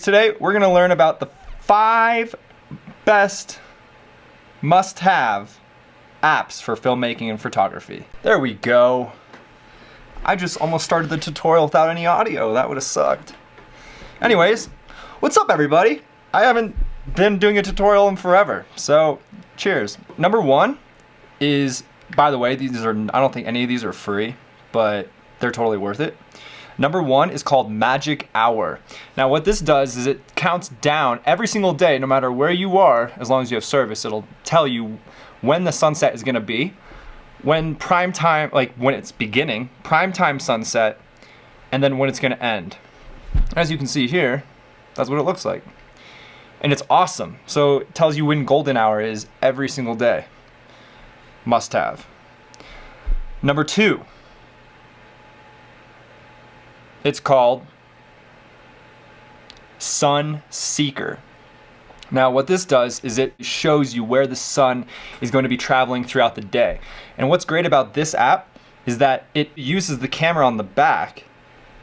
Today we're going to learn about the 5 best must-have apps for filmmaking and photography. There we go. I just almost started the tutorial without any audio. That would have sucked. Anyways, what's up everybody? I haven't been doing a tutorial in forever, so cheers. Number 1 is, by the way, I don't think any of these are free, but they're totally worth it. Number 1 is called Magic Hour. Now what this does is it counts down every single day, no matter where you are, as long as you have service, it'll tell you when the sunset is gonna be, when prime time, like when it's beginning, prime time sunset, and then when it's gonna end. As you can see here, that's what it looks like. And it's awesome. So it tells you when golden hour is every single day. Must have. Number 2. It's called Sun Seeker. Now what this does is it shows you where the sun is going to be traveling throughout the day. And what's great about this app is that it uses the camera on the back,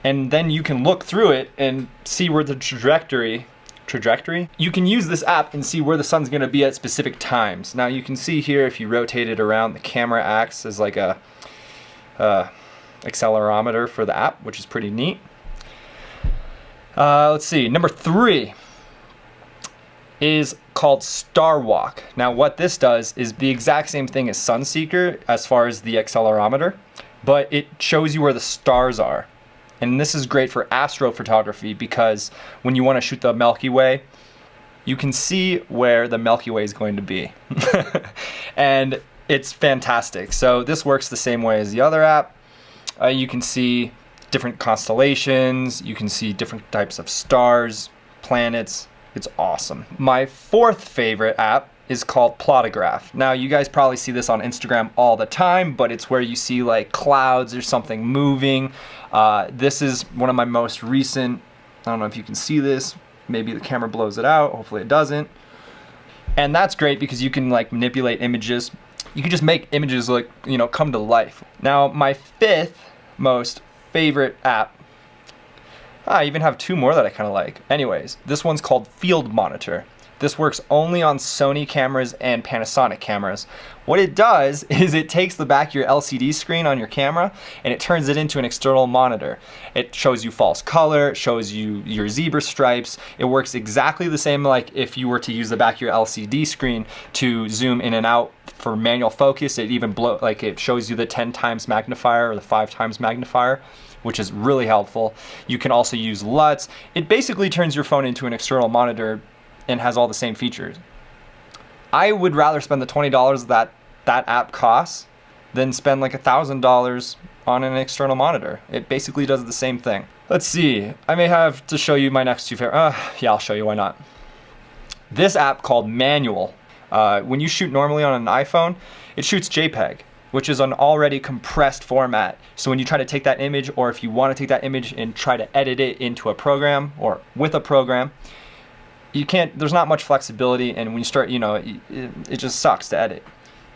and then you can look through it and see where the trajectory? You can use this app and see where the sun's going to be at specific times. Now you can see here, if you rotate it around, the camera acts as like a accelerometer for the app, which is pretty neat. Let's see, number 3 is called Star Walk. Now what this does is the exact same thing as Sunseeker as far as the accelerometer, but it shows you where the stars are. And this is great for astrophotography because when you want to shoot the Milky Way, you can see where the Milky Way is going to be. And it's fantastic. So this works the same way as the other app. You can see different constellations, you can see different types of stars, planets. It's awesome. My 4th favorite app is called Plotograph. Now you guys probably see this on Instagram all the time, but it's where you see like clouds or something moving. This is one of my most recent, I don't know if you can see this, maybe the camera blows it out, hopefully it doesn't. And that's great because you can like manipulate images. You can just make images like, you know, come to life. Now my 5th most favorite app, I even have 2 more that I kind of like. Anyways, this one's called Field Monitor. This works only on Sony cameras and Panasonic cameras. What it does is it takes the back of your LCD screen on your camera and it turns it into an external monitor. It shows you false color, it shows you your zebra stripes. It works exactly the same like if you were to use the back of your LCD screen to zoom in and out for manual focus. It even it shows you the 10 times magnifier or the 5 times magnifier, which is really helpful. You can also use LUTs. It basically turns your phone into an external monitor and has all the same features. I would rather spend the $20 that app costs than spend like $1,000 on an external monitor. It basically does the same thing. Let's see, I may have to show you my next 2 favorite. Yeah, I'll show you, why not. This app called Manual. When you shoot normally on an iPhone, it shoots JPEG, which is an already compressed format. So when you try to take that image, or if you want to take that image and try to edit it into a program or with a program, you can't, there's not much flexibility, and when you start, you know, it just sucks to edit.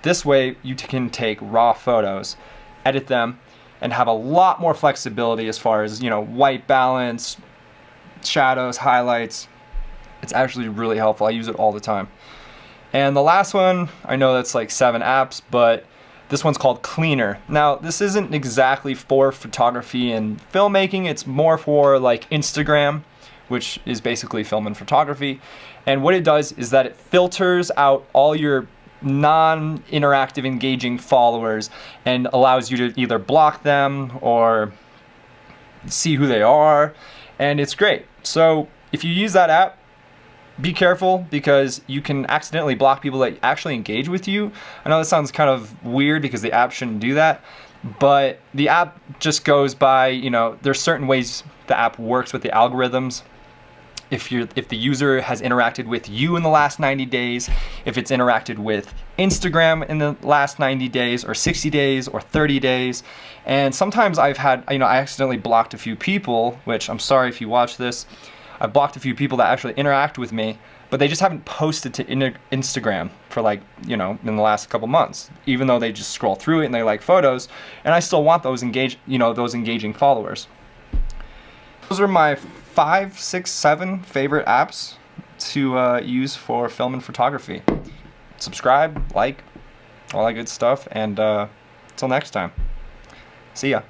This way you can take raw photos, edit them, and have a lot more flexibility as far as, you know, white balance, shadows, highlights. It's actually really helpful. I use it all the time. And the last one, I know that's like 7 apps, but this one's called Cleaner. Now, this isn't exactly for photography and filmmaking, it's more for like Instagram, which is basically film and photography. And what it does is that it filters out all your non-interactive, engaging followers and allows you to either block them or see who they are, and it's great. So if you use that app, be careful because you can accidentally block people that actually engage with you. I know that sounds kind of weird because the app shouldn't do that, but the app just goes by, you know, there's certain ways the app works with the algorithms. If the user has interacted with you in the last 90 days, if it's interacted with Instagram in the last 90 days or 60 days or 30 days. And sometimes I've had, you know, I accidentally blocked a few people, which I'm sorry if you watch this. I've blocked a few people that actually interact with me, but they just haven't posted to Instagram for like, you know, in the last couple months, even though they just scroll through it and they like photos, and I still want those engaging followers. Those are my 5, 6, 7 favorite apps to use for film and photography. Subscribe, like, all that good stuff, and until next time. See ya.